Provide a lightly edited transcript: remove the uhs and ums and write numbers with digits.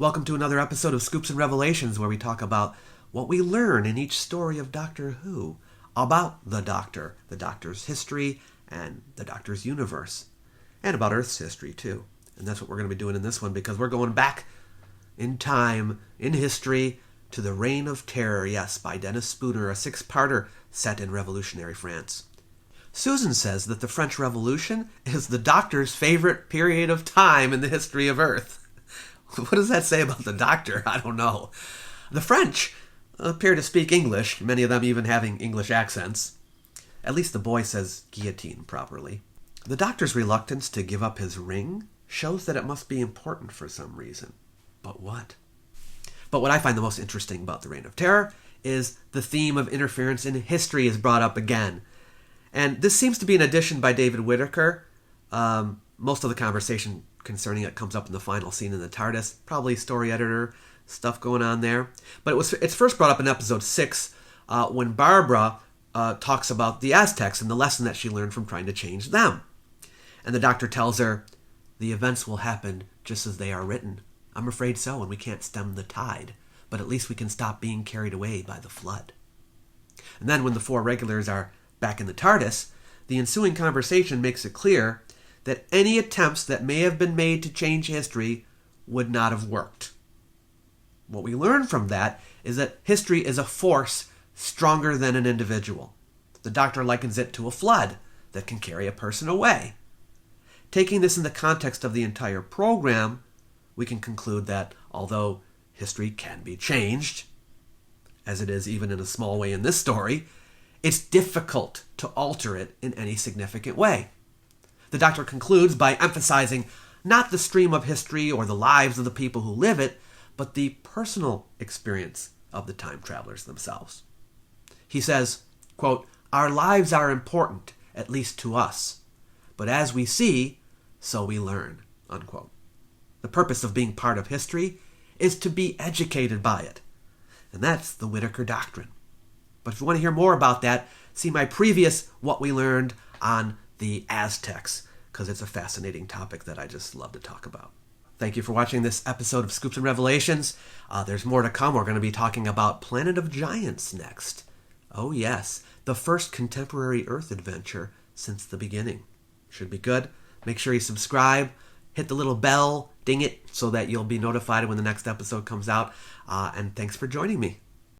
Welcome to another episode of Scoops and Revelations, where we talk about what we learn in each story of Doctor Who about the Doctor's history, and the Doctor's universe, and about Earth's history, too. And that's what we're going to be doing in this one, because we're going back in time, in history, to the Reign of Terror, yes, by Dennis Spooner, a six-parter set in revolutionary France. Susan says that the French Revolution is the Doctor's favorite period of time in the history of Earth. What does that say about the Doctor? I don't know. The French appear to speak English, many of them even having English accents. At least the boy says guillotine properly. The Doctor's reluctance to give up his ring shows that it must be important for some reason. But what? But what I find the most interesting about the Reign of Terror is the theme of interference in history is brought up again. And this seems to be an addition by David Whittaker. Most of the conversation concerning it comes up in the final scene in the TARDIS. Probably story editor stuff going on there. But it's first brought up in episode 6 when Barbara talks about the Aztecs and the lesson that she learned from trying to change them. And the Doctor tells her, the events will happen just as they are written. I'm afraid so, and we can't stem the tide. But at least we can stop being carried away by the flood. And then when the 4 regulars are back in the TARDIS, the ensuing conversation makes it clear that any attempts that may have been made to change history would not have worked. What we learn from that is that history is a force stronger than an individual. The Doctor likens it to a flood that can carry a person away. Taking this in the context of the entire program, we can conclude that although history can be changed, as it is even in a small way in this story, it's difficult to alter it in any significant way. The Doctor concludes by emphasizing not the stream of history or the lives of the people who live it, but the personal experience of the time travelers themselves. He says, quote, "Our lives are important, at least to us, but as we see, so we learn," unquote. The purpose of being part of history is to be educated by it. And that's the Whittaker Doctrine. But if you want to hear more about that, see my previous What We Learned on the Aztecs, because it's a fascinating topic that I just love to talk about. Thank you for watching this episode of Scoops and Revelations. There's more to come. We're going to be talking about Planet of Giants next. Oh yes, the first contemporary Earth adventure since the beginning. Should be good. Make sure you subscribe, hit the little bell, ding it, so that you'll be notified when the next episode comes out. And thanks for joining me.